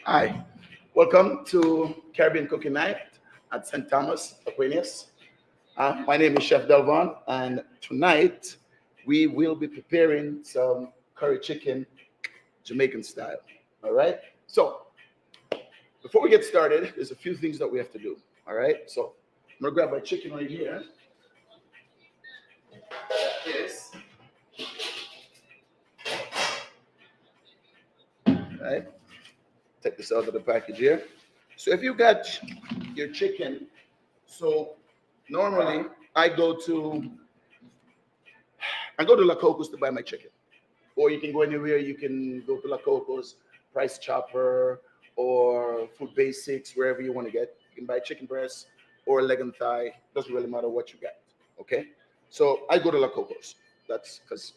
Hi, welcome to Caribbean Cooking Night at St. Thomas, Aquinas. My name is Chef Delvon, and tonight we will be preparing some curry chicken, Jamaican style. All right. So before we get started, there's a few things that we have to do. All right. So I'm gonna grab my chicken right here. This. All right. Take this out of the package here. So if you got your chicken, so normally I go to La Coco's to buy my chicken. Or you can go anywhere, you can go to La Coco's, Price Chopper, or Food Basics, wherever you want to get. You can buy chicken breast or leg and thigh. Doesn't really matter what you get. Okay? So I go to La Coco's. That's because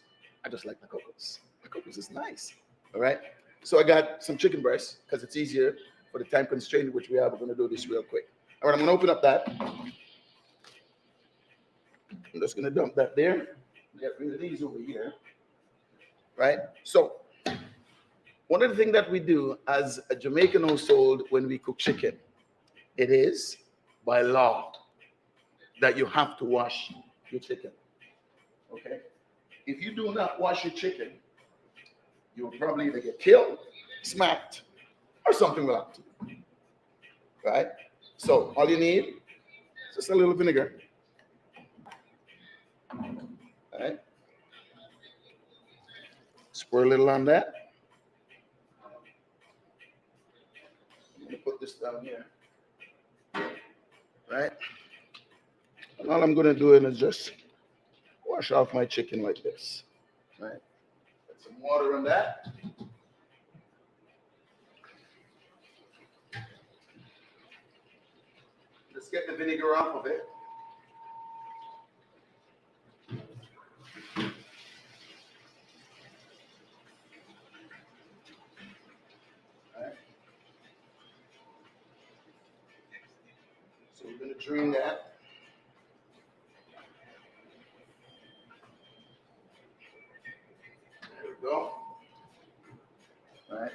I just like La Coco's. La Coco's is nice. All right? So I got some chicken breast because it's easier for the time constraint which we have. We're going to do this real quick. All right, I'm going to open up that. I'm just going to dump that there. Get rid of these over here. Right? So, one of the things that we do as a Jamaican household when we cook chicken, it is by law that you have to wash your chicken. Okay? If you do not wash your chicken, you'll probably either get killed, smacked, or something will happen. Right? So, all you need is just a little vinegar. All right? Squirt a little on that. I'm going to put this down here. Right? And all I'm going to do is just wash off my chicken like this. Right? Put some water on that. Let's get the vinegar off of it. So we're going to drain that. There we go. All right.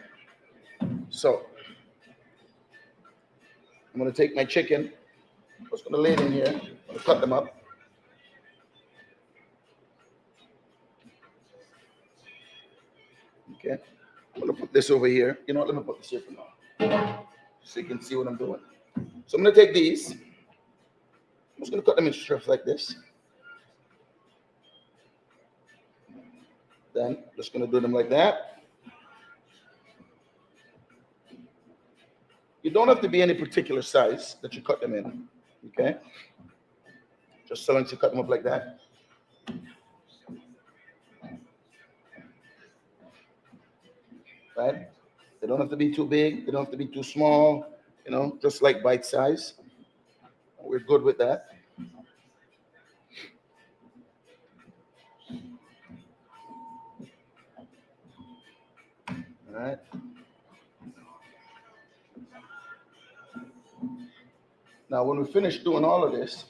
So I'm going to take my chicken. I'm just going to lay it in here. I'm going to cut them up. Okay. I'm going to put this over here. You know what? Let me put this here for now, so you can see what I'm doing. So I'm going to take these. I'm just going to cut them in strips like this. Then just going to do them like that. You don't have to be any particular size that you cut them in. Okay? Just so long as you cut them up like that. Right? They don't have to be too big. They don't have to be too small. You know, just like bite size. We're good with that. All right. Now, when we finish doing all of this,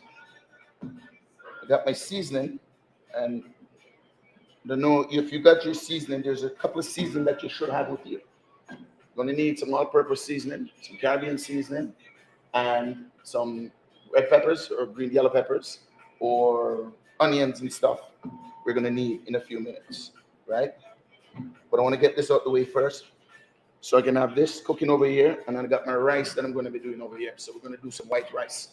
I got my seasoning, and I don't know if you got your seasoning. There's a couple of seasoning that you should have with you. You're gonna need some all-purpose seasoning, some Caribbean seasoning, and some red peppers or green yellow peppers or onions and stuff. We're gonna need in a few minutes, right? But I want to get this out the way first, so I can have this cooking over here, and then I got my rice that I'm going to be doing over here. So we're going to do some white rice.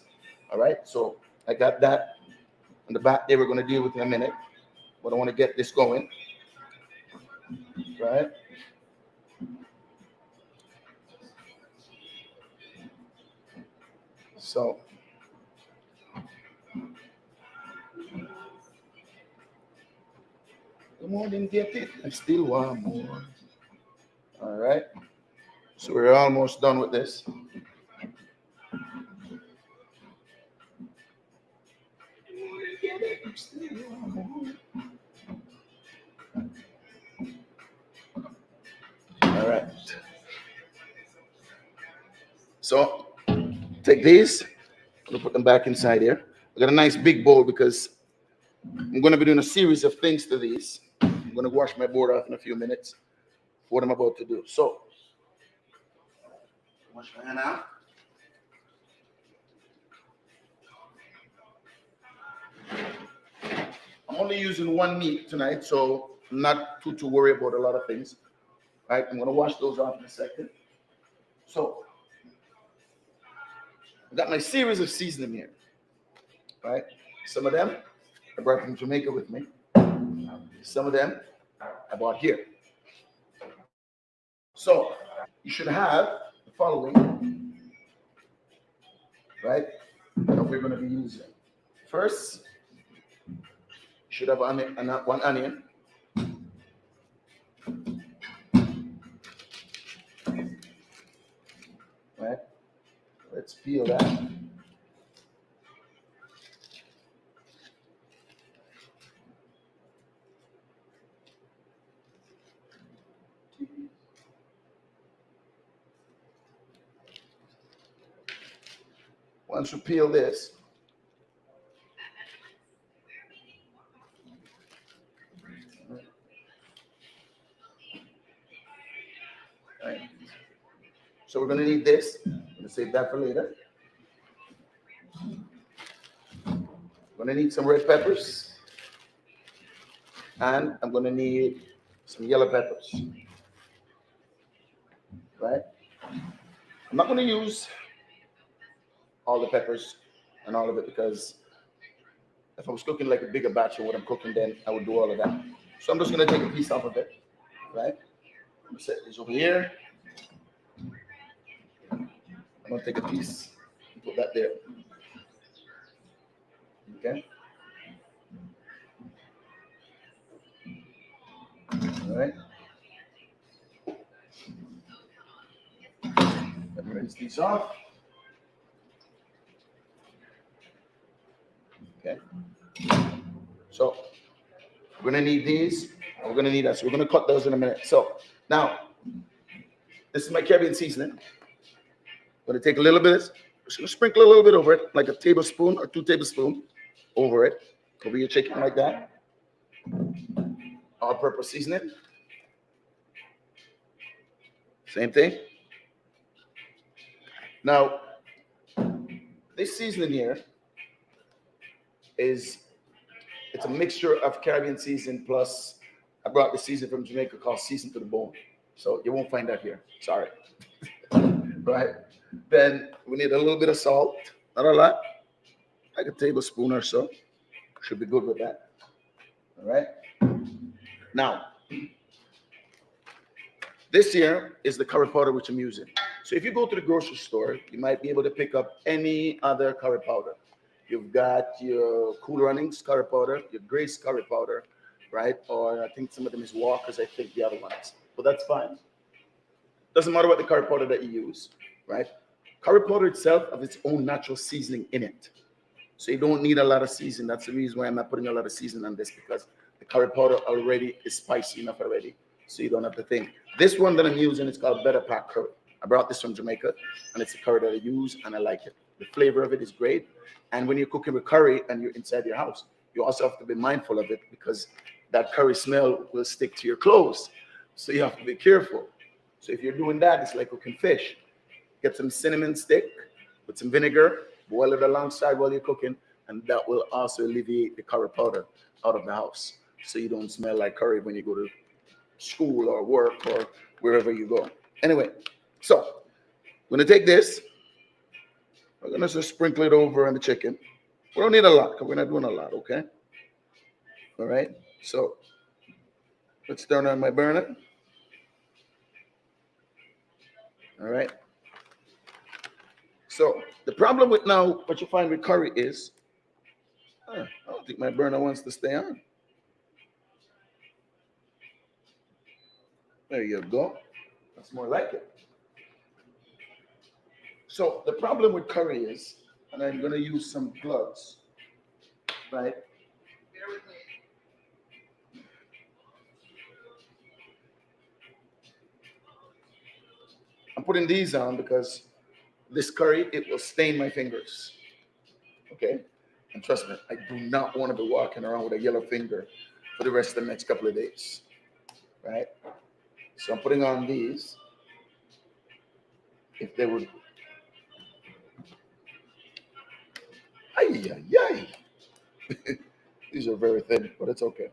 All right. So I got that on the back there. We're going to deal with in a minute, but I want to get this going. Right. So the more didn't get it, I still want more. All right. So we're almost done with this. All right. So take these. I'm gonna put them back inside here. I got a nice big bowl because I'm gonna be doing a series of things to these. I'm gonna wash my board off in a few minutes for what I'm about to do. So Wash my hand out. I'm only using one meat tonight, so I'm not too worried about a lot of things. Right, I'm gonna wash those off in a second. So I got my series of seasoning here. Right, some of them I brought from Jamaica with me. Some of them I bought here. So you should have the following, right, that we're going to be using. First, you should have one onion. Right, let's peel that. Once you peel this, right, so we're going to need this. I'm going to save that for later. I'm going to need some red peppers, and I'm going to need some yellow peppers. Right, I'm not going to use all the peppers and all of it because if I was cooking like a bigger batch of what I'm cooking, then I would do all of that. So I'm just going to take a piece off of it, right? I'm going to set this over here. I'm going to take a piece and put that there. Okay? All right? Let me rinse these off. Okay? So we're going to need these. We're going to need that. So we're going to cut those in a minute. So now, this is my Caribbean seasoning. I'm going to take a little bit, just going to sprinkle a little bit over it, like a tablespoon or 2 tablespoons over it, over your chicken like that. All-purpose seasoning. Same thing. Now, this seasoning here it's a mixture of Caribbean seasoning plus I brought the seasoning from Jamaica called season to the bone. So you won't find that here. Sorry. Right? Then we need a little bit of salt, not a lot, like a tablespoon or so. Should be good with that. All right. Now, this here is the curry powder which I'm using. So if you go to the grocery store, you might be able to pick up any other curry powder. You've got your Cool Runnings curry powder, your Grace curry powder, right? Or I think some of them is Walker's, I think the other ones. But that's fine. Doesn't matter what the curry powder that you use, right? Curry powder itself has its own natural seasoning in it. So you don't need a lot of seasoning. That's the reason why I'm not putting a lot of seasoning on this, because the curry powder already is spicy enough already. So you don't have to think. This one that I'm using is called Better Pack Curry. I brought this from Jamaica, and it's a curry that I use, and I like it. The flavor of it is great. And when you're cooking with curry and you're inside your house, you also have to be mindful of it because that curry smell will stick to your clothes. So you have to be careful. So if you're doing that, it's like cooking fish. Get some cinnamon stick with some vinegar, boil it alongside while you're cooking, and that will also alleviate the curry powder out of the house. So you don't smell like curry when you go to school or work or wherever you go. Anyway, so I'm going to take this. We're going to just sprinkle it over on the chicken. We don't need a lot because we're not doing a lot, okay? All right. So let's turn on my burner. All right. So the problem with now, what you find with curry is, I don't think my burner wants to stay on. There you go. That's more like it. So the problem with curry is, and I'm going to use some gloves, right? Bear with me. I'm putting these on because this curry, it will stain my fingers. Okay? And trust me, I do not want to be walking around with a yellow finger for the rest of the next couple of days. Right? So I'm putting on these. if they would. Ay, ay, ay. These are very thin, but it's okay.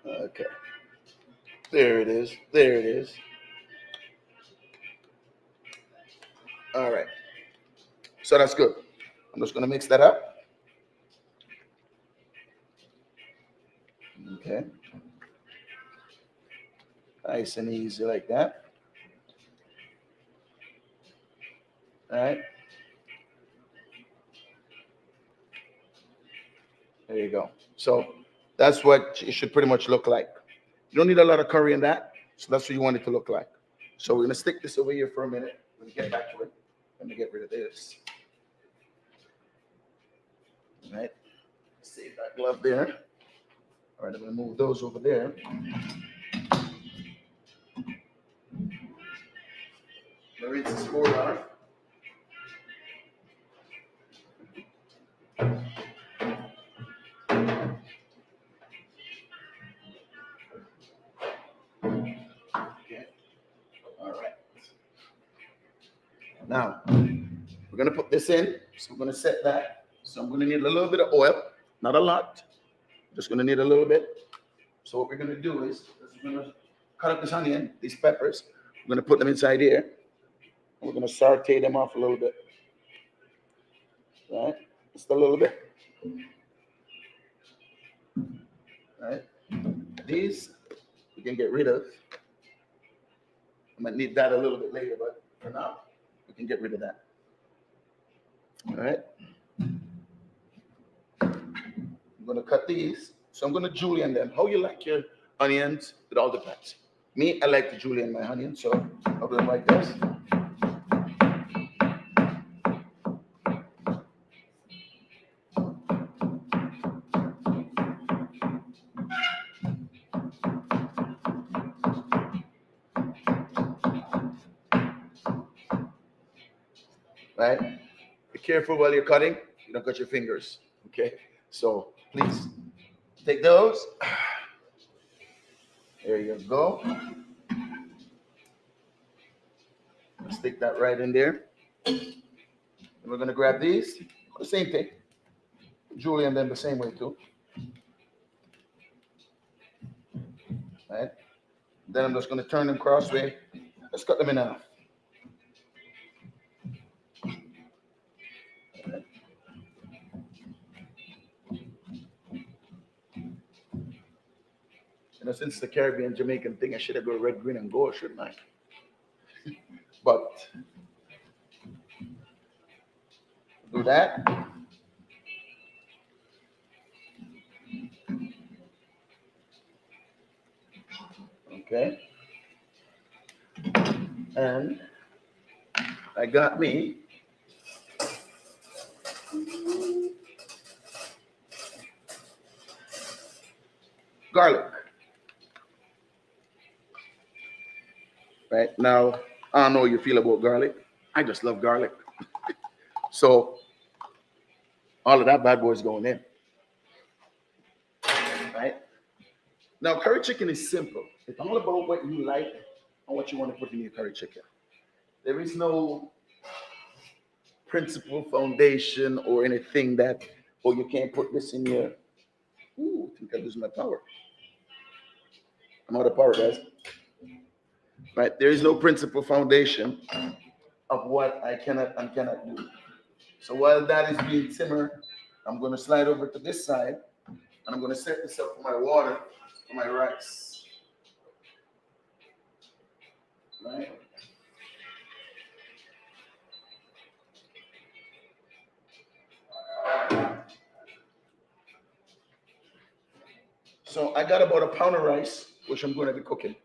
Okay. There it is. There it is. All right. So that's good. I'm just going to mix that up. Okay. Nice and easy like that. All right. There you go. So that's what it should pretty much look like. You don't need a lot of curry in that. So that's what you want it to look like. So we're going to stick this over here for a minute. We're going to get back to it. Let me get rid of this. All right. Save that glove there. All right, I'm going to move those over there. Rinse this board off. Okay. All right. Now, we're going to put this in. So I'm going to set that. So I'm going to need a little bit of oil, not a lot. Just going to need a little bit. So what we're going to do is we're going to cut up this onion, these peppers. We're going to put them inside here. And we're going to saute them off a little bit. All right? Just a little bit. All right? These we can get rid of. I might need that a little bit later, but for now, we can get rid of that. All right? I'm going to cut these. So I'm going to julienne them. How you like your onions, it all depends. Me, I like to julienne my onions, so I'll do it like this. Right? Be careful while you're cutting. You don't cut your fingers. Okay? So please take those. There you go. Stick that right in there. And we're going to grab these. The same thing. Julienne them the same way too. Right? Then I'm just going to turn them crossway. Let's cut them in half. Right. You know, since the Caribbean Jamaican thing, I should have gone red, green, and gold, shouldn't I? But do that. Okay. And I got me garlic. Right now, I don't know how you feel about garlic. I just love garlic. So all of that bad boy is going in. Right? Now, curry chicken is simple. It's all about what you like and what you want to put in your curry chicken. There is no principle, foundation, or anything that, oh, you can't put this in your. Ooh, I think I lose my power. I'm out of power, guys. Right? There is no principle, foundation of what I cannot and cannot do. So while that is being simmered, I'm going to slide over to this side, and I'm going to set this up for my water, for my rice. Right? So I got about a pound of rice, which I'm going to be cooking.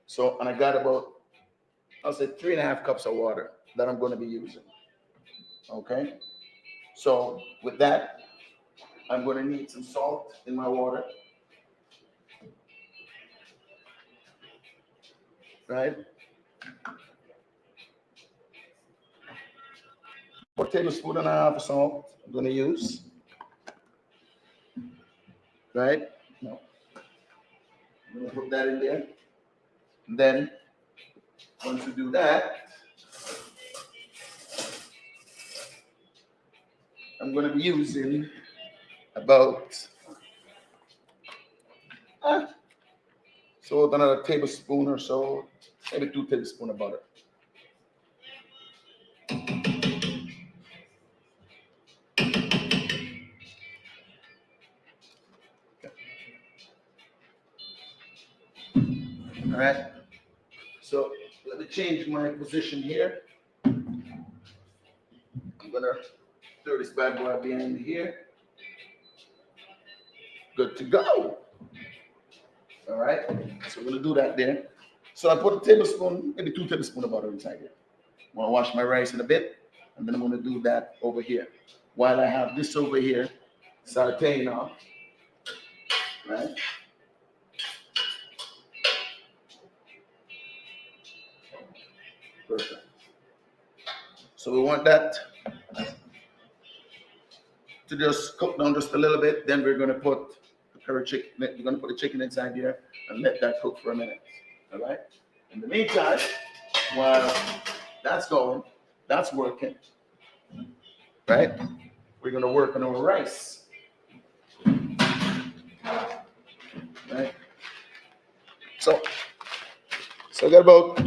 So, and I got about, I'll say 3.5 cups of water that I'm going to be using. Okay? So with that, I'm going to need some salt in my water. Right? 4 tablespoons of salt I'm going to use. Right? No. I'm gonna put that in there. And then once we do that, I'm gonna be using about so another tablespoon or so, maybe 2 tablespoons of butter. All right. So let me change my position here. I'm gonna throw this bad boy behind here. Good to go. All right. So we're gonna do that there. So I put a tablespoon, maybe 2 tablespoons of butter inside here. I'm gonna wash my rice in a bit, and then I'm gonna do that over here. While I have this over here, sauteing now. Right. Perfect. So we want that to just cook down just a little bit. Then we're gonna put the curry chicken. We're gonna put the chicken inside here and let that cook for a minute. All right. In the meantime, while that's going, that's working. Right. We're gonna work on our rice. Right. So I got about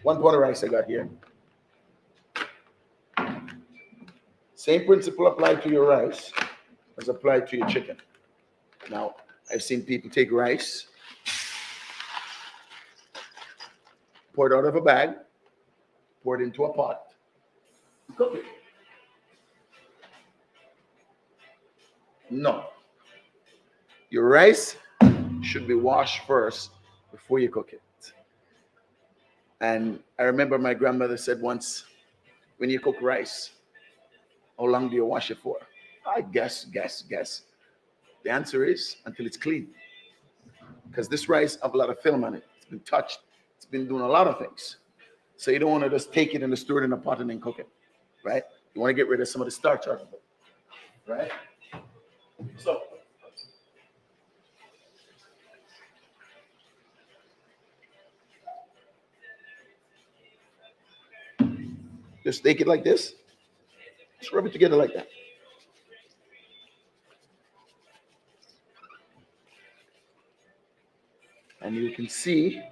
1 pot of rice I got here. Same principle applied to your rice as applied to your chicken. Now, I've seen people take rice, pour it out of a bag, pour it into a pot, and cook it. No. Your rice should be washed first before you cook it. And I remember my grandmother said once, when you cook rice, how long do you wash it for? I guess. The answer is until it's clean. Because this rice have a lot of film on it. It's been touched. It's been doing a lot of things. So you don't want to just take it and stir it in a pot and then cook it, right? You want to get rid of some of the starch out of it, right? So just take it like this. Just rub it together like that. And you can see,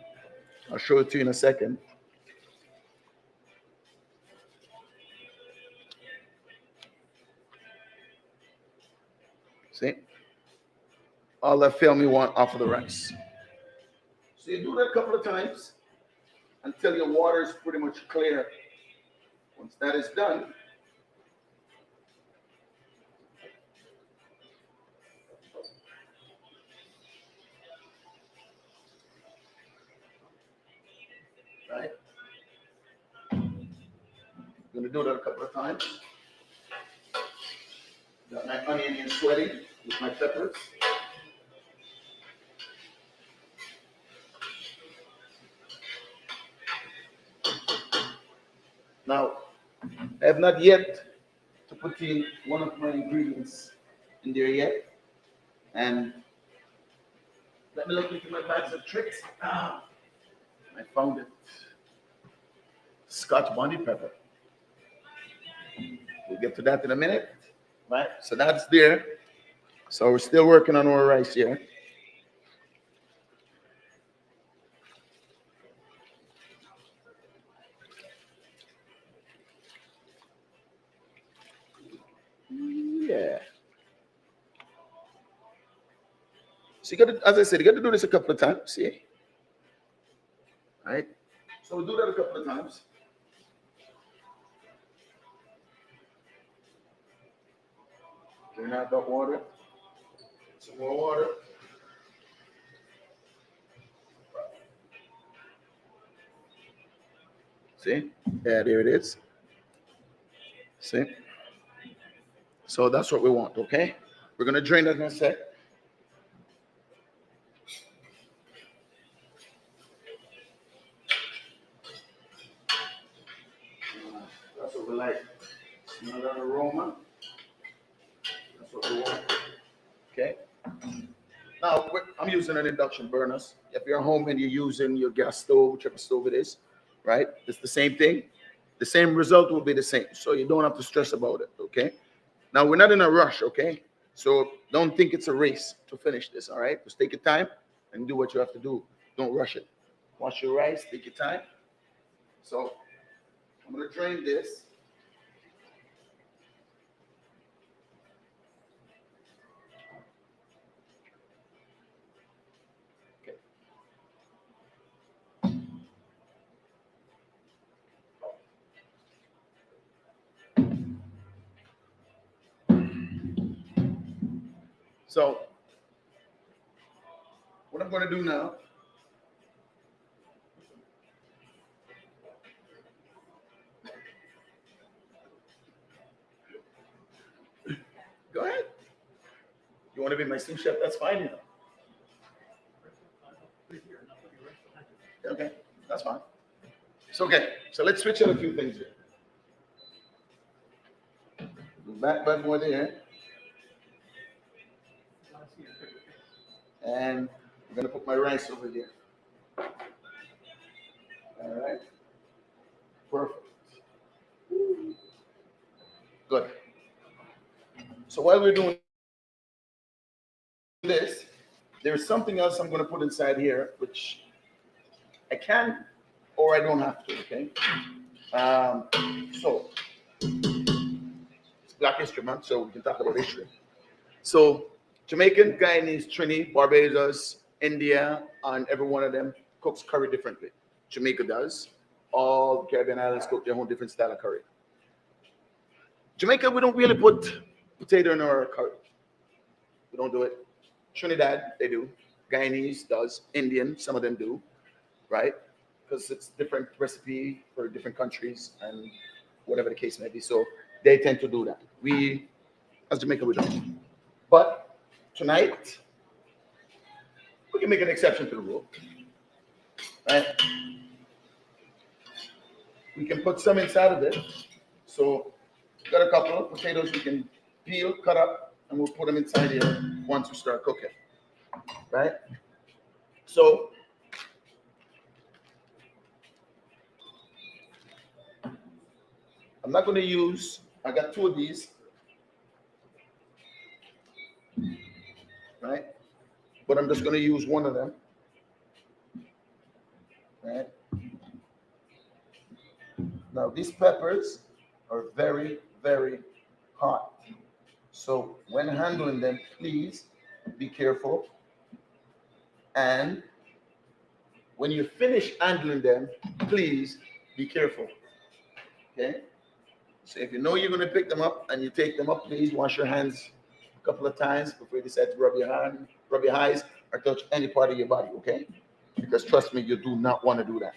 I'll show it to you in a second. See? All that film you want off of the rice. So you do that a couple of times until your water is pretty much clear. Once that is done, right? I'm going to do that a couple of times. Got my onion in sweating with my peppers. Now, I have not yet to put in one of my ingredients in there yet. And let me look into my bags of tricks. I found it. Scotch bonnet pepper. We'll get to that in a minute. Right? So that's there. So we're still working on our rice here. Yeah. So you got to, as I said, you got to do this a couple of times. See? Right? So we'll do that a couple of times. Drain out that water. Some more water. See? Yeah, there it is. See? So that's what we want, okay? We're going to drain that in a sec. That's what we like. Smell that aroma. That's what we want. Okay? Now, I'm using an induction burners. If you're home and you're using your gas stove, whichever stove it is, right? It's the same thing. The same result will be the same. So you don't have to stress about it, okay? Now, we're not in a rush, okay? So don't think it's a race to finish this, all right? Just take your time and do what you have to do. Don't rush it. Wash your rice, take your time. So I'm going to drain this. Okay. So what I'm going to do now, go ahead. You want to be my sous chef? That's fine, you know. Okay, that's fine. It's okay. So let's switch up a few things here. Back button over there. And I'm going to put my rice over there. All right. Perfect. Good. So while we're doing this, there's something else I'm going to put inside here, which I can or I don't have to, okay? So it's Black History Month, so we can talk about history. So Jamaican, Guyanese, Trini, Barbados, India, and every one of them cooks curry differently. Jamaica does. All Caribbean islands cook their own different style of curry. Jamaica, we don't really put potato in our curry. We don't do it. Trinidad, they do. Guyanese does. Indian, some of them do, right? Because it's different recipe for different countries and whatever the case may be. So they tend to do that. We, as Jamaica, we don't. But tonight, we can make an exception to the rule, right? We can put some inside of it. So got a couple of potatoes we can peel, cut up, and we'll put them inside here once we start cooking, right? So I'm not going to use, I got two of these, right? But I'm just going to use one of them, right? Now, these peppers are very, very hot. So when handling them, please be careful. And when you finish handling them, please be careful, okay? So if you know you're going to pick them up and you take them up, please wash your hands a couple of times before you decide to rub your hand, rub your eyes, or touch any part of your body, okay? Because trust me, you do not want to do that.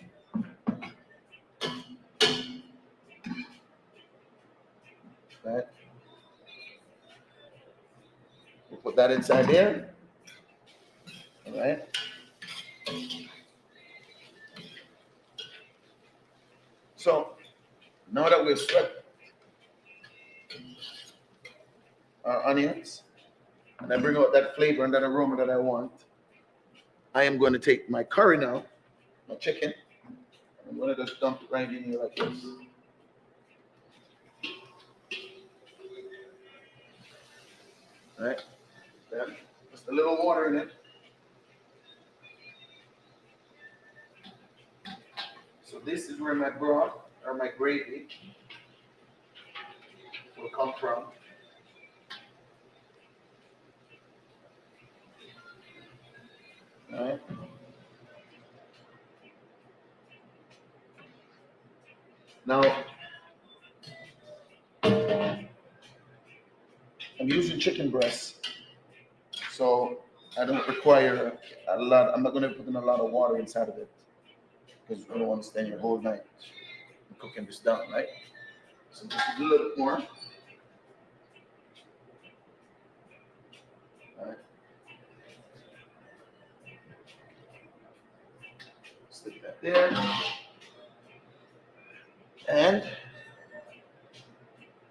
Right? We'll put that inside there. All right. So now that we've swept our onions, and I bring out that flavor and that aroma that I want, I am going to take my curry now, my chicken, and I'm going to just dump it right in here like this. All right. Then just a little water in it. So this is where my broth or my gravy will come from. All right. Now, I'm using chicken breast, so I don't require a lot. I'm not going to put in a lot of water inside of it because you don't want to spend your whole night cooking this down, right? So just a little bit more. All right. Stick that there. And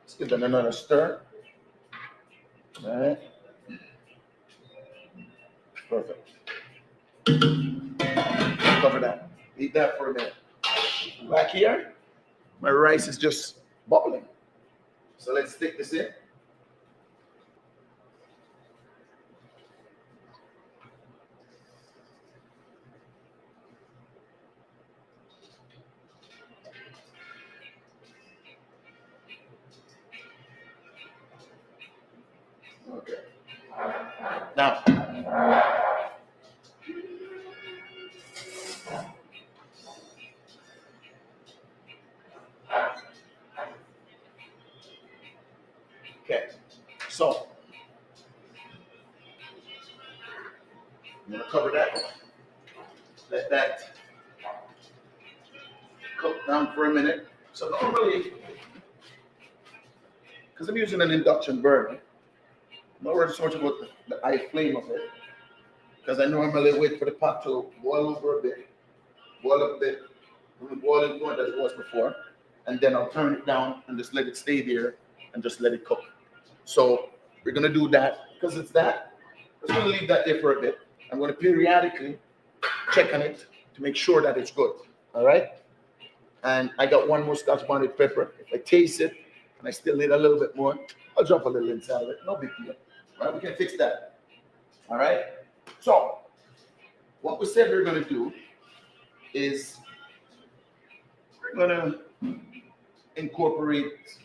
let's give that another stir. All right. Perfect. Cover that. Leave that for a minute. Back here, my rice is just bubbling. So let's stick this in. Okay. Now, okay. So, I'm gonna cover that. Let that cook down for a minute. So normally, because I'm using an induction burner, I'm not worried so much about the high flame of it, because I normally wait for the pot to boil over a bit, boil up a bit, from the boiling point as it was before, and then I'll turn it down and just let it stay there and just let it cook. So we're gonna do that because it's that. I'm just gonna leave that there for a bit. I'm gonna periodically check on it to make sure that it's good. All right. And I got one more Scotch bonnet pepper. If I taste it and I still need a little bit more, I'll drop a little inside of it. No big deal. All right, we can fix that. All right. So what we said we're gonna do is we're gonna incorporate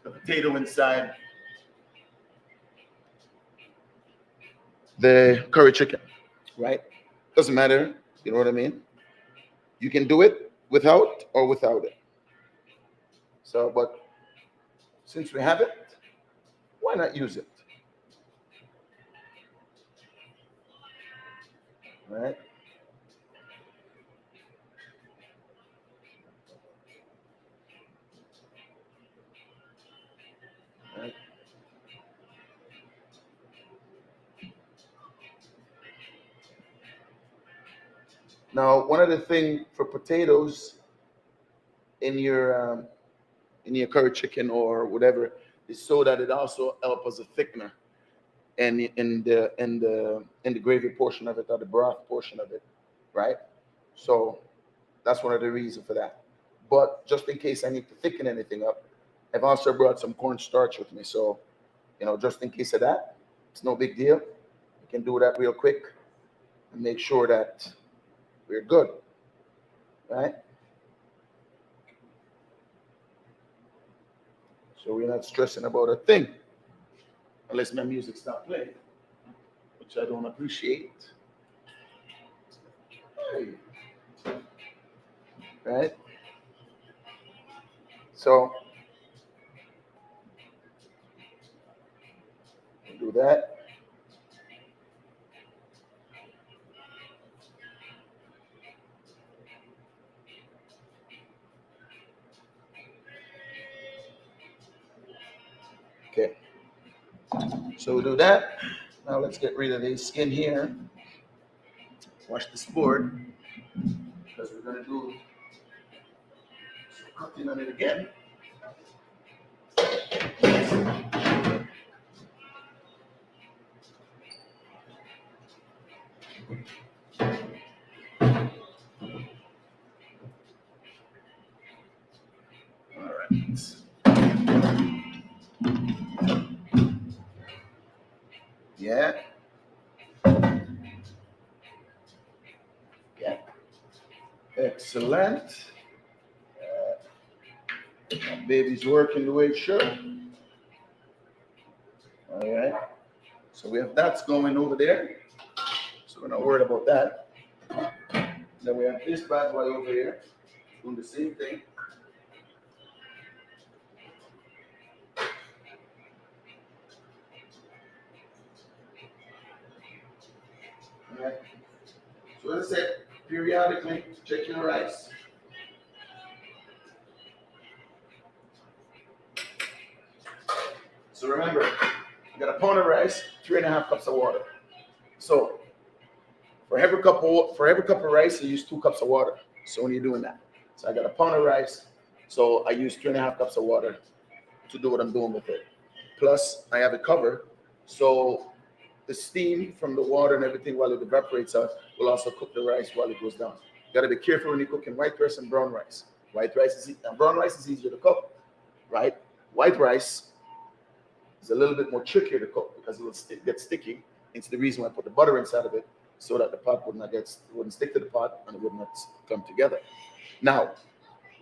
the potato inside the curry chicken, right? Doesn't matter, you know what I mean? You can do it without or without it. So, but since we have it, why not use it? Right? Right. Now, one of the things for potatoes in your curry chicken or whatever is so that it also helps as a thickener and in the gravy portion of it or the broth portion of it, right? So that's one of the reasons for that. But just in case I need to thicken anything up, I've also brought some cornstarch with me. So, just in case of that, it's no big deal. We can do that real quick and make sure that we're good, right? So we're not stressing about a thing unless my music stops playing, which I don't appreciate. Hey. Right? So do that. Okay. So we do that. Now let's get rid of the skin here. Wash this board because we're gonna do some cooking on it again. All right. Yeah. Yeah. Excellent. My baby's working the way it should. All right. So we have that's going over there. So we're not worried about that. Then we have this bad boy over here doing the same thing. All right. So as I said, periodically check your rice. So remember, you got a pound of rice, 3.5 cups of water. So for every cup of rice, you use 2 cups of water. So when you're doing that, so I got a pound of rice, so I use 3.5 cups of water to do what I'm doing with it. Plus, I have it covered, so the steam from the water and everything while it evaporates out will also cook the rice while it goes down. You got to be careful when you're cooking white rice and brown rice. White rice is and brown rice is easier to cook, right? White rice is a little bit more trickier to cook because it will get sticky. It's the reason why I put the butter inside of it so that the pot wouldn't stick to the pot and it would not come together. Now,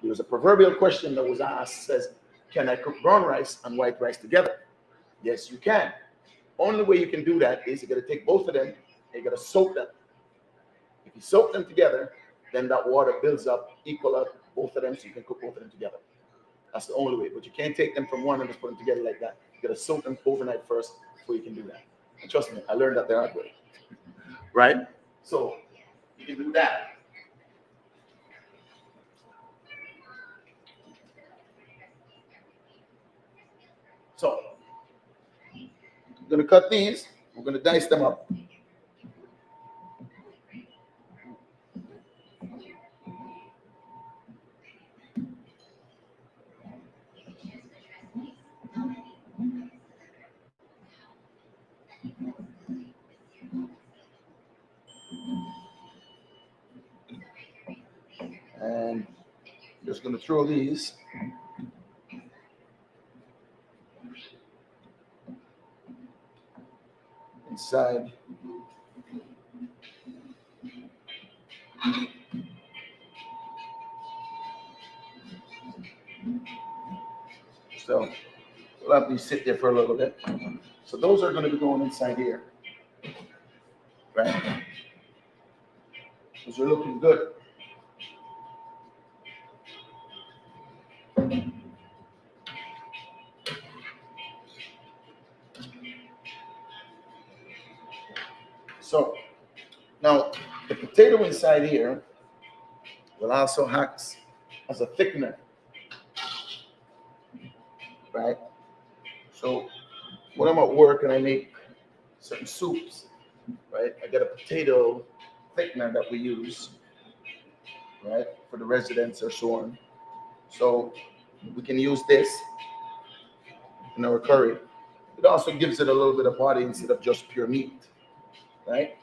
there was a proverbial question that was asked, says, can I cook brown rice and white rice together? Yes, you can. Only way you can do that is you got to take both of them and you got to soak them. If you soak them together, then that water builds up, equal out both of them, so you can cook both of them together. That's the only way. But you can't take them from one and just put them together like that. You got to soak them overnight first before you can do that. And trust me, I learned that the hard way. Right? So you can do that. So I'm going to cut these. We're going to dice them up. And I'm just going to throw these inside. So we'll have these sit there for a little bit. So those are going to be going inside here. Right? Those are looking good. So now the potato inside here will also act as a thickener, right? So when I'm at work and I make certain soups, right, I get a potato thickener that we use, right, for the residents or so on. So we can use this in our curry. It also gives it a little bit of body instead of just pure meat, right?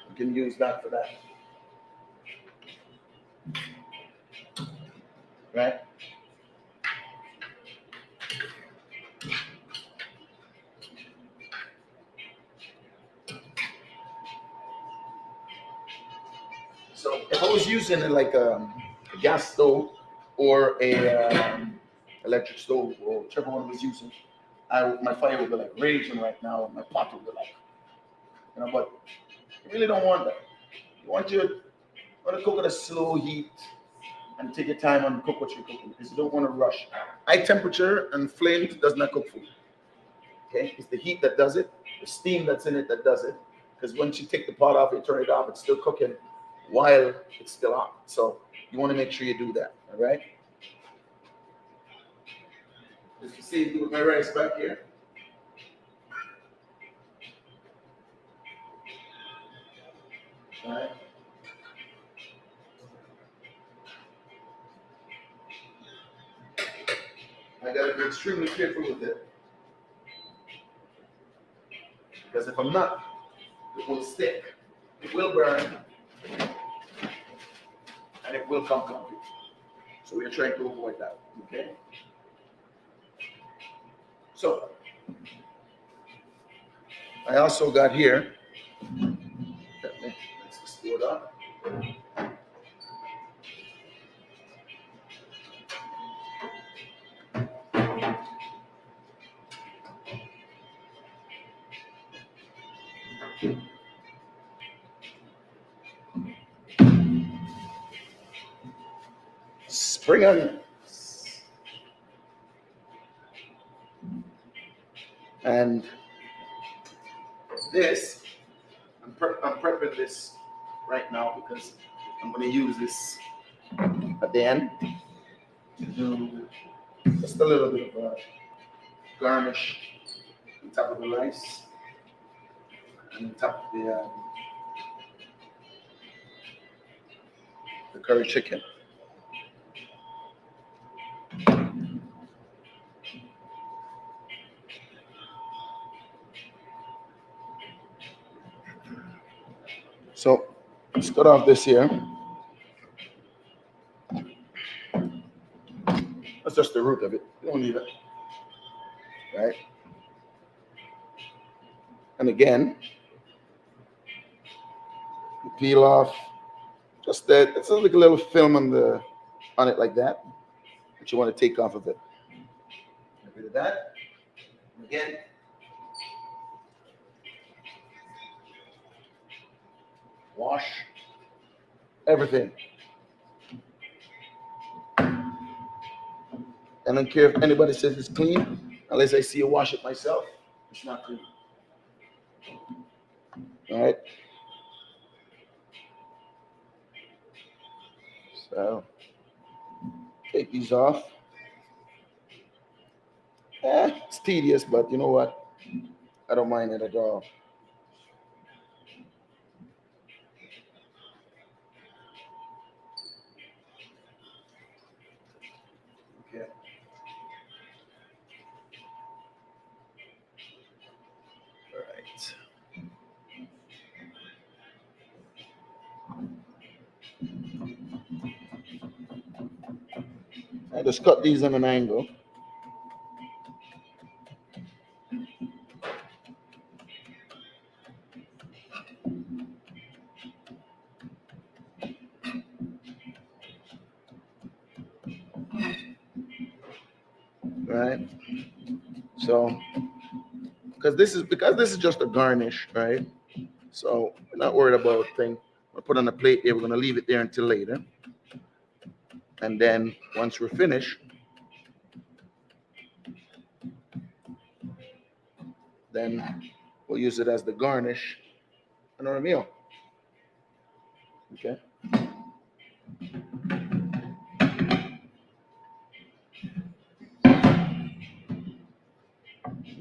We can use that for that. Right? So if I was using like a gas stove or a electric stove or whichever one I was using, my fire would be like raging right now. My pot would be like, but you really don't want that. You want to cook at a slow heat and take your time and cook what you're cooking because you don't want to rush. High temperature and flames does not cook food. Okay, it's the heat that does it, the steam that's in it that does it. Because once you take the pot off, you turn it off, it's still cooking while it's still hot. So you want to make sure you do that. All right. As you see, with my rice back here. All right. I got to be extremely careful with it. Because if I'm not, it will stick. It will burn. And it will come clumpy. So we're trying to avoid that. Okay? So I also got here. Let's just do it up. Spring onions. And this, I'm prepping this right now because I'm going to use this at the end to do just a little bit of a garnish on top of the rice and on top of the curry chicken. Let's cut off this here. That's just the root of it. You don't need it. Right? And again, you peel off just that. It's like a little film on it like that, that you want to take off of it. Get rid of that. And again, wash everything. I don't care if anybody says it's clean, unless I see you wash it myself. It's not clean. All right. So take these off. It's tedious, but you know what? I don't mind it at all. Okay. All right. I just cut these on an angle. Right. So because this is just a garnish, right? So we're not worried about thing. We'll put on a plate here. We're gonna leave it there until later. And then once we're finished, then we'll use it as the garnish on our meal. Okay.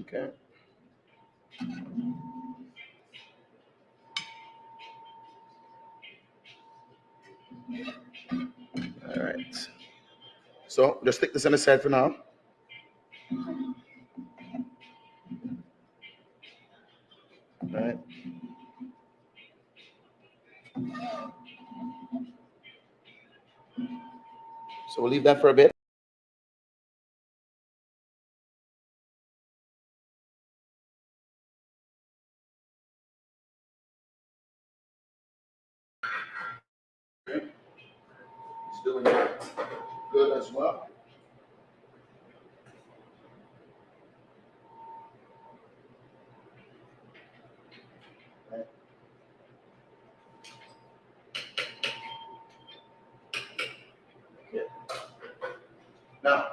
Okay. All right. So just stick this on the side for now. All right. So we'll leave that for a bit. It's doing good as well. Right. Okay. Now,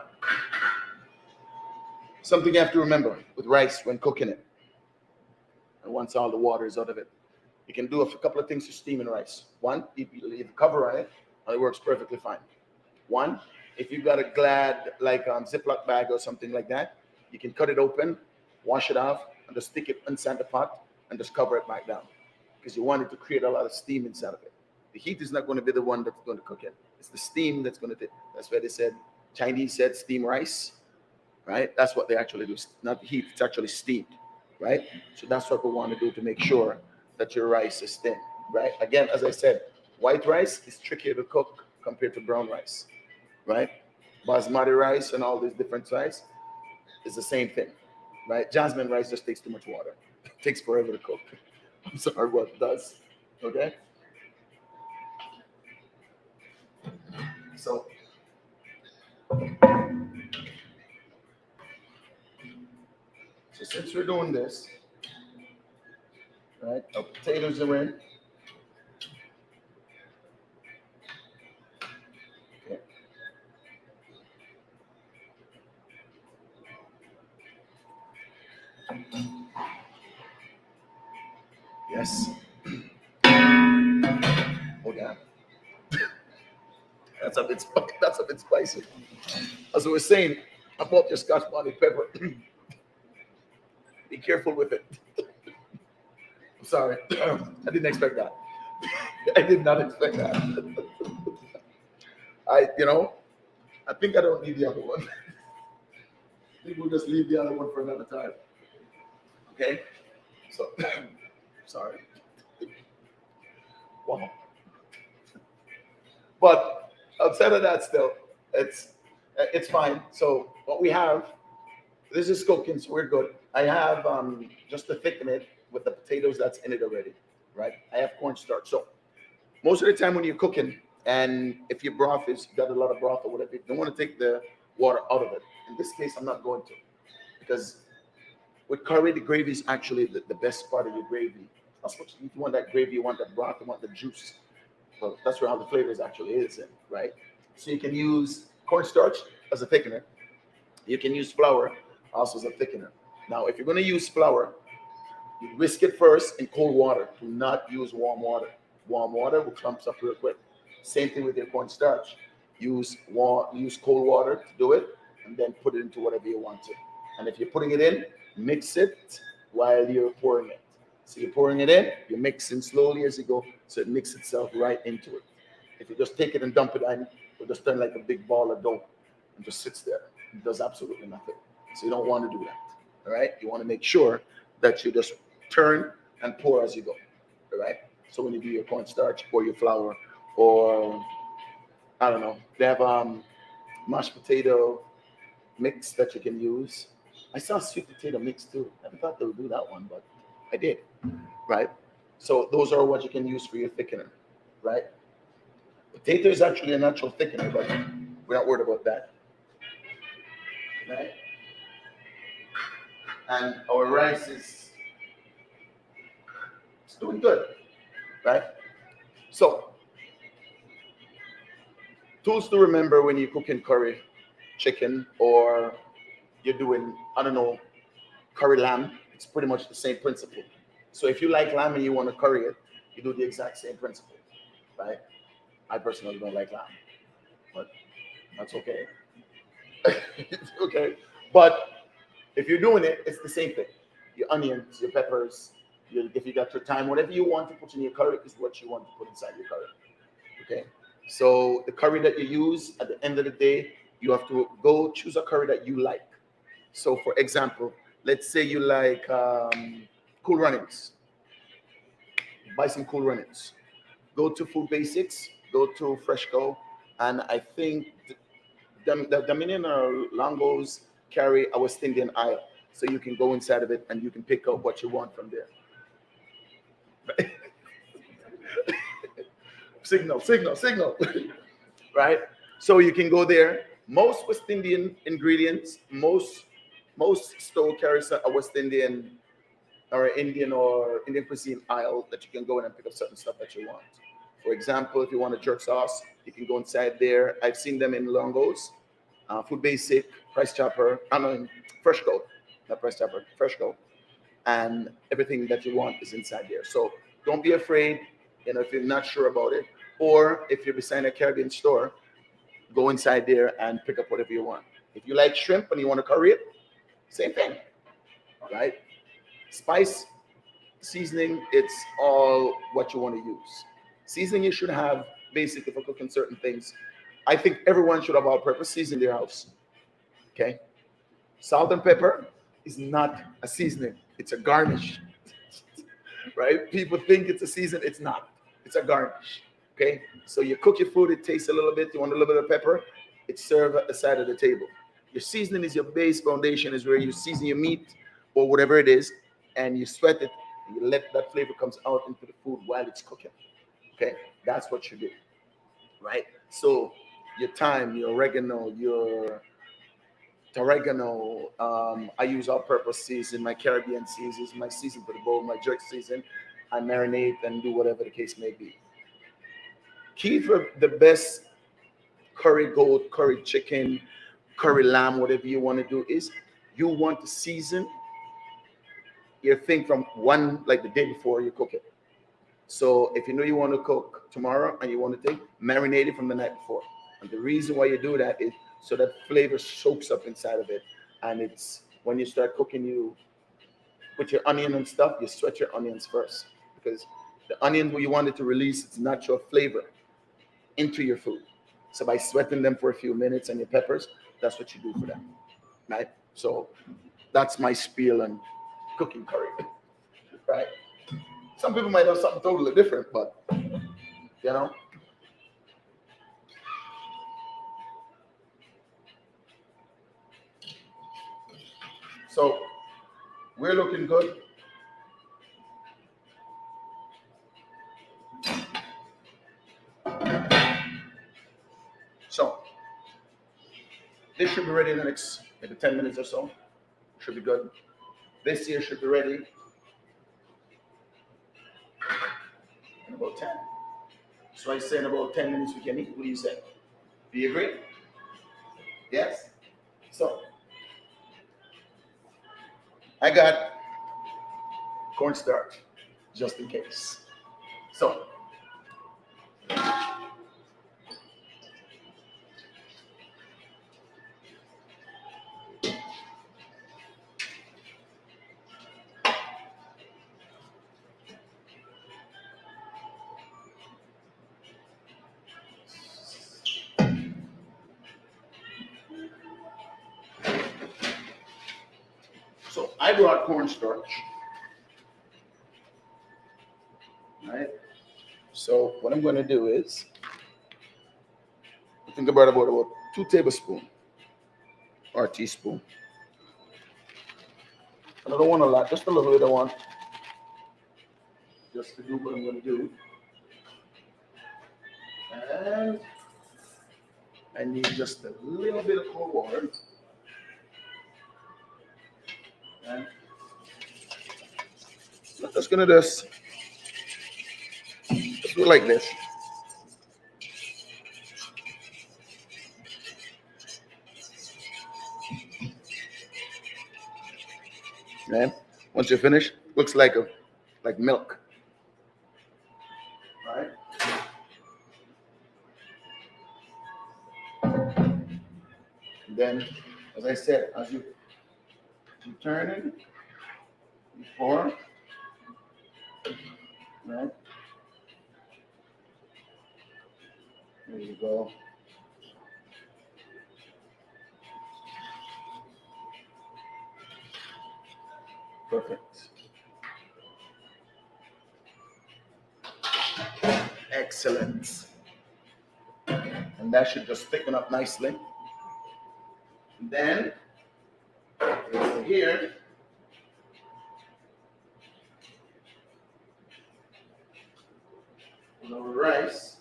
something you have to remember with rice when cooking it, and once all the water is out of it, you can do a couple of things to steaming rice. One, you leave the cover on it, and it works perfectly fine. One, if you've got a Glad like Ziploc bag or something like that, you can cut it open, wash it off, and just stick it inside the pot and just cover it back down because you want it to create a lot of steam inside of it. The heat is not going to be the one that's going to cook it. It's the steam that's going to do. That's why they said Chinese said steam rice, right? That's what they actually do. Not the heat; it's actually steamed, right? So that's what we want to do to make sure that your rice is thin, right? Again, as I said, white rice is trickier to cook compared to brown rice, right? Basmati rice and all these different rice is the same thing, right? Jasmine rice just takes too much water. It takes forever to cook. I'm sorry, what it does. Okay? So, so since we're doing this, right? Our potatoes are in. Okay. Yes. Oh yeah. That's a bit spicy. As I was saying about your Scotch bonnet pepper, be careful with it. I'm sorry. I didn't expect that. I did not expect that. I think I don't need the other one. I think we'll just leave the other one for another time. Okay? So, sorry. Wow. But outside of that, still, it's fine. So what we have, this is cooking, so we're good. I have just to thicken it with the potatoes that's in it already, right? I have cornstarch. So most of the time when you're cooking, and if your broth is got a lot of broth or whatever, you don't want to take the water out of it. In this case, I'm not going to, because with curry, the gravy is actually the best part of your gravy. That's what you want, that gravy, you want that broth, you want the juice. So that's where all the flavors actually is in, right? So you can use cornstarch as a thickener. You can use flour also as a thickener. Now, if you're going to use flour, you whisk it first in cold water. Do not use warm water. Warm water will clumps up real quick. Same thing with your cornstarch. Use cold water to do it, and then put it into whatever you want to. And if you're putting it in, mix it while you're pouring it. So you're pouring it in, you're mixing slowly as you go, so it mixes itself right into it. If you just take it and dump it in, it'll just turn like a big ball of dough and just sits there. It does absolutely nothing. So you don't want to do that. All right? You want to make sure that you just turn and pour as you go. All right? So when you do your cornstarch or your flour, or I don't know, they have mashed potato mix that you can use. I saw sweet potato mix too. I never thought they would do that one, but I did. Right? So those are what you can use for your thickener. Right? Potato is actually a natural thickener, but we're not worried about that. Right? And our rice is it's doing good. Right? So tools to remember when you're cooking curry chicken, or you're doing, I don't know, curry lamb. It's pretty much the same principle. So if you like lamb and you want to curry it, you do the exact same principle, right? I personally don't like lamb, but that's okay. Okay. But if you're doing it, it's the same thing. Your onions, your peppers, if you got your thyme, whatever you want to put in your curry is what you want to put inside your curry. Okay. So the curry that you use, at the end of the day, you have to go choose a curry that you like. So for example, let's say you like cool runnings. Buy some cool runnings. Go to Food Basics, go to Freshco, and I think the Dominion or Longos carry a West Indian aisle. So you can go inside of it and you can pick up what you want from there. Signal. Right? So you can go there. Most West Indian ingredients, most store carries a West Indian or Indian cuisine aisle that you can go in and pick up certain stuff that you want. For example, if you want a jerk sauce, you can go inside there. I've seen them in Longos, Food Basic, Price Chopper, Fresh Go, not Price Chopper, Fresh Go, and everything that you want is inside there. So don't be afraid, if you're not sure about it, or if you're beside a Caribbean store, go inside there and pick up whatever you want. If you like shrimp and you want to curry it, same thing, right? Spice, seasoning, it's all what you want to use. Seasoning you should have basically for cooking certain things. I think everyone should have all-purpose seasoning in their house. Okay? Salt and pepper is not a seasoning, it's a garnish. Right? People think it's a season, it's not. It's a garnish. Okay? So you cook your food, it tastes a little bit, you want a little bit of pepper, it's served at the side of the table. Your seasoning is your base foundation, is where you season your meat or whatever it is, and you sweat it, and you let that flavor comes out into the food while it's cooking. Okay? That's what you do. Right? So your thyme, your oregano, I use all-purpose season, my Caribbean seasons, my season for the bowl, my jerk season. I marinate and do whatever the case may be. Key for the best curry goat, curry chicken, curry lamb, whatever you want to do is you want to season your thing from like the day before you cook it. So if you know you want to cook tomorrow and you want to marinate it from the night before. And the reason why you do that is so that flavor soaks up inside of it. And it's when you start cooking, you put your onion and stuff, you sweat your onions first. Because the onions, when you want it to release its natural flavor into your food. So by sweating them for a few minutes, and your peppers, that's what you do for them. Right? So that's my spiel on cooking curry. Right? Some people might have something totally different, but you know. So we're looking good. So this should be ready in the next maybe 10 minutes or so. Should be good. This here should be ready in about 10. So I say in about 10 minutes we can eat. What do you say? Do you agree? Yes? So I got cornstarch just in case. So I brought cornstarch. Right? So what I'm going to do is, I think about 2 tablespoons or a teaspoon. And I don't want a lot, just a little bit I want, just to do what I'm going to do. And I need just a little bit of cold water. And I'm just going to just do it like this. And once you're finished, looks like milk. All right. And then, as I said, as you turn it, you pour, right? There you go. Perfect. Excellent. And that should just thicken up nicely. And then over here, with our rice.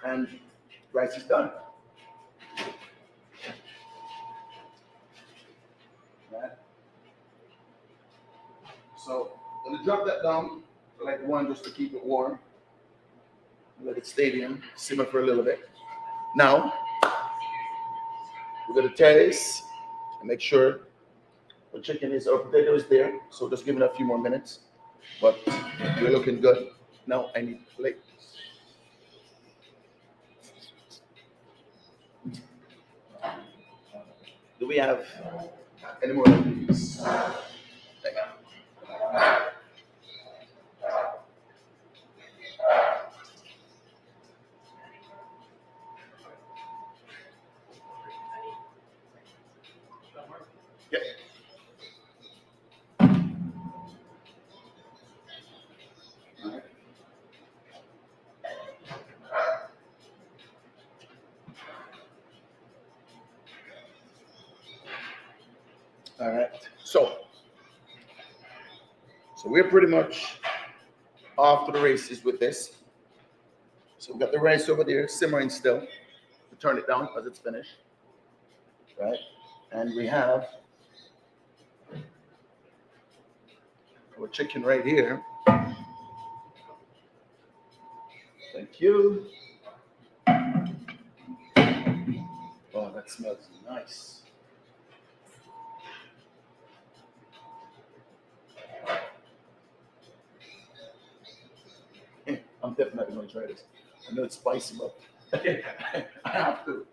And rice is done. Right. So I'm gonna drop that down for like 1 just to keep it warm. Let it stay there, simmer for a little bit. Now we're gonna taste and make sure the chicken is, our potato is there. So just give it a few more minutes. But we're looking good. Now I need a plate. Do we have any more of these? Hang on. Yep. All right. So we're pretty much off to the races with this. So we've got the rice over there simmering still. We turn it down as it's finished. Right? And we have our chicken right here. Thank you. Oh, that smells nice. I'm definitely going to try this. I know it's spicy, but I have to.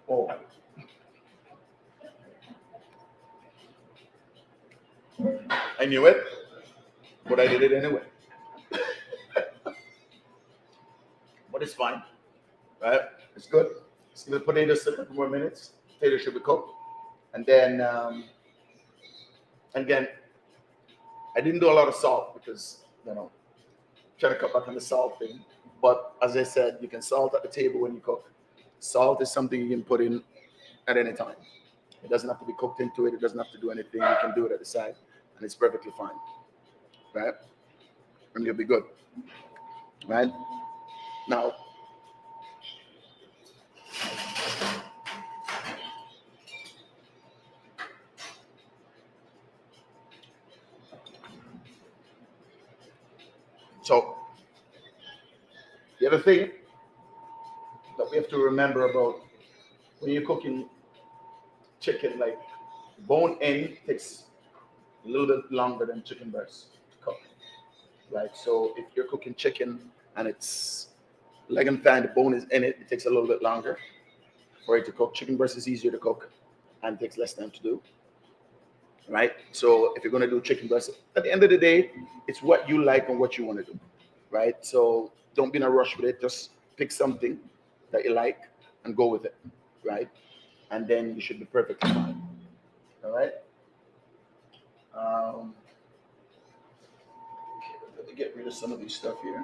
Oh. I knew it, but I did it anyway. But it's fine. right? It's good. Just give the potatoes a couple more minutes. Potatoes should be cooked. And then, again, I didn't do a lot of salt because, trying to cut back on the salt thing. But as I said, you can salt at the table when you cook. Salt is something you can put in at any time. It doesn't have to be cooked into it. It doesn't have to do anything. You can do it at the side, and it's perfectly fine, right? And you'll be good, right? Now, so the other thing that we have to remember about when you're cooking chicken, like bone in takes a little bit longer than chicken breast to cook, right? So if you're cooking chicken and it's leg and thigh, the bone is in it, it takes a little bit longer for it to cook. Chicken breast is easier to cook and takes less time to do, right? So if you're going to do chicken breast, at the end of the day, it's what you like and what you want to do, right? So don't be in a rush with it. Just pick something that you like and go with it, right? And then you should be perfectly fine, all right? Okay, let me get rid of some of these stuff here.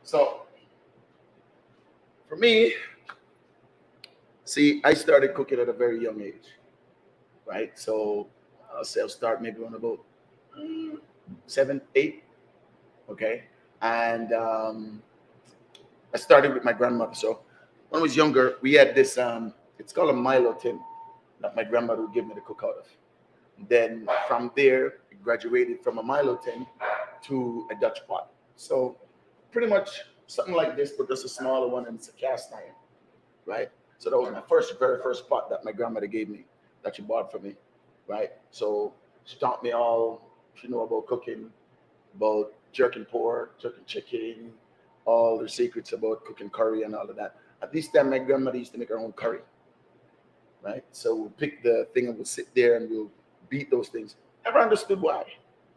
So for me, see, I started cooking at a very young age, right? So I'll say I'll start maybe when about 7, 8, okay? And I started with my grandmother. So when I was younger, we had this, it's called a Milo tin that my grandmother would give me to cook out of. Then from there, it graduated from a Milo tin to a Dutch pot. So pretty much something like this, but just a smaller one, and it's a cast iron, right? So that was my very first pot that my grandmother gave me, that she bought for me, right? So she taught me all she knew about cooking, about jerking pork, jerking chicken, all the secrets about cooking curry and all of that. At this time, my grandmother used to make her own curry, right? So we'll pick the thing and we'll sit there and we'll beat those things. Never understood why.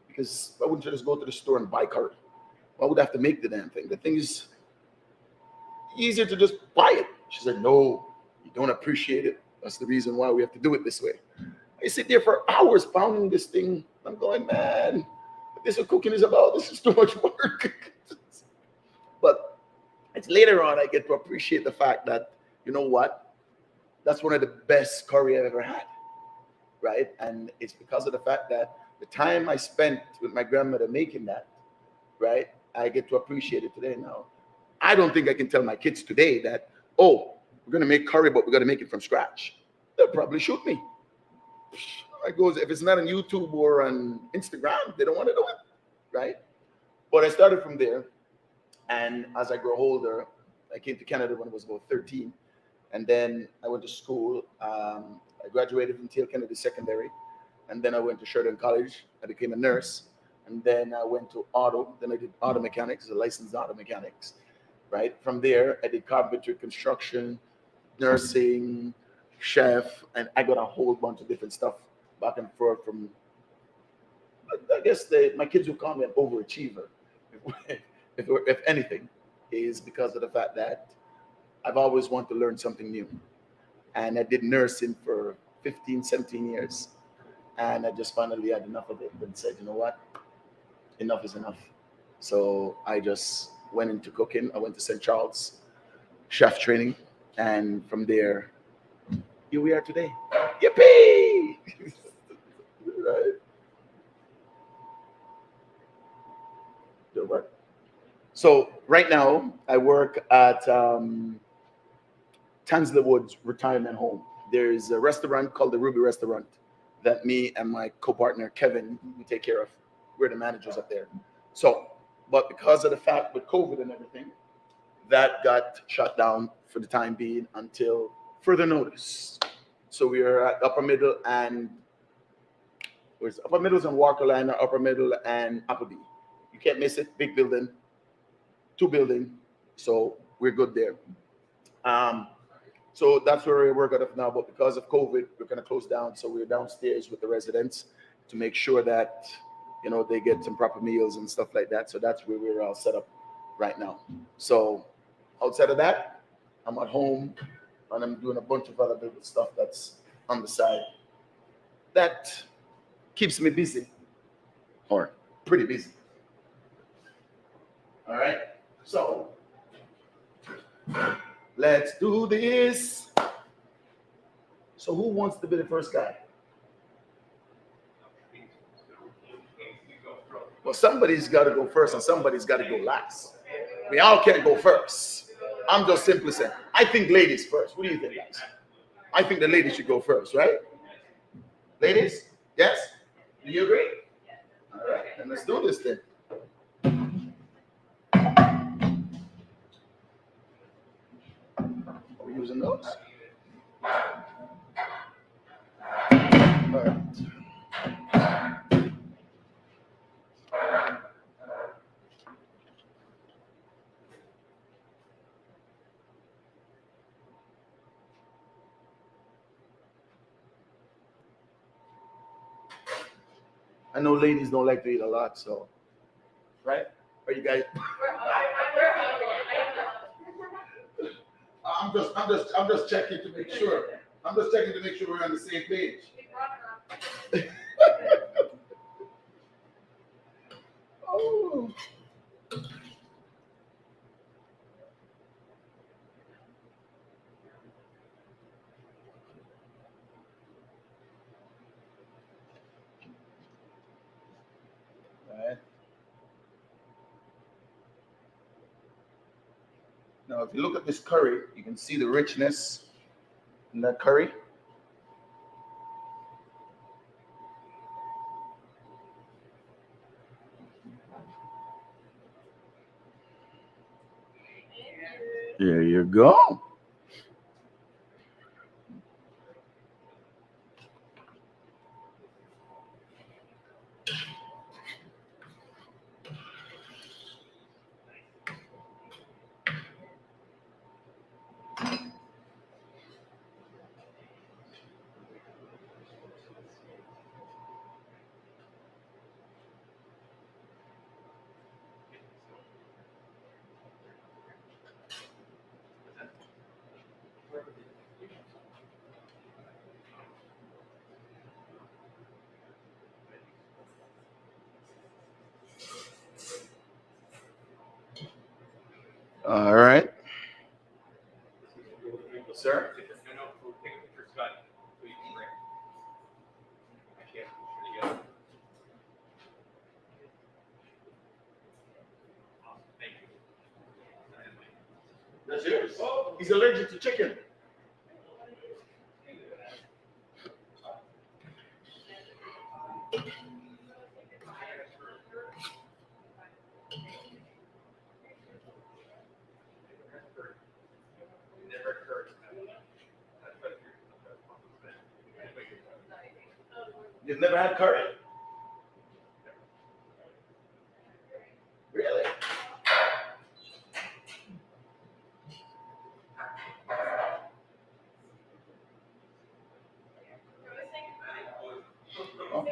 Because why wouldn't you just go to the store and buy curry? Why would I have to make the damn thing? The thing is easier to just buy it. She said, no, you don't appreciate it. That's the reason why we have to do it this way. I sit there for hours pounding this thing. I'm going, man, this is what cooking is about. This is too much work. But it's later on I get to appreciate the fact that, you know what? That's one of the best curry I've ever had, right? And it's because of the fact that the time I spent with my grandmother making that, right? I get to appreciate it today now. I don't think I can tell my kids today that, oh, we're going to make curry, but we're going to make it from scratch. They'll probably shoot me. I goes, if it's not on YouTube or on Instagram, they don't want to do it, right? But I started from there. And as I grew older, I came to Canada when I was about 13. And then I went to school. I graduated from T.L. Kennedy Secondary. And then I went to Sheridan College. I became a nurse. And then I went to auto. Then I did auto mechanics, a licensed auto mechanics, right? From there, I did carpentry, construction, nursing, chef, and I got a whole bunch of different stuff back and forth from, I guess my kids would call me an overachiever, if anything, is because of the fact that I've always wanted to learn something new. And I did nursing for 15, 17 years. And I just finally had enough of it and said, you know what? Enough is enough. So I just went into cooking. I went to St. Charles, chef training. And from there, here we are today. Yippee! Right? Good work. So right now, I work at Tansley Woods Retirement Home. There's a restaurant called the Ruby Restaurant that me and my co-partner Kevin we take care of. We're the managers up there. So, but because of the fact with COVID and everything, that got shut down for the time being until further notice. So we are at Upper Middle and where's Upper Middle's and Walker Line, or Upper Middle and Appleby. You can't miss it. Big building, 2 building. So we're good there. So that's where we work out of now. But because of COVID, we're going to close down. So we're downstairs with the residents to make sure that, you know, they get some proper meals and stuff like that. So that's where we're all set up right now. So outside of that, I'm at home and I'm doing a bunch of other little stuff that's on the side that keeps me busy, or pretty busy. All right. So let's do this. So who wants to be the first guy? Well, somebody's got to go first and somebody's got to go last. We all can't go first. I'm just simply saying, I think ladies first. What do you think, guys? I think the ladies should go first, right? Ladies? Yes? Do you agree? All right, then let's do this then. Are we using those? All right. I know ladies don't like to eat a lot, so right? Are you guys? I'm just checking to make sure. I'm just checking to make sure we're on the same page. Oh. All right. Now, if you look at this curry, you can see the richness in that curry. There you go. All right. Sir? That's yours. He's allergic to chicken. You've never had curry? Really? Oh.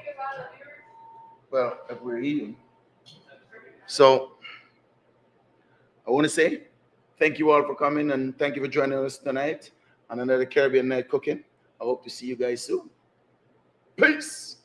Well, if we're eating. So I want to say thank you all for coming and thank you for joining us tonight on another Caribbean Night Cooking. I hope to see you guys soon. Peace.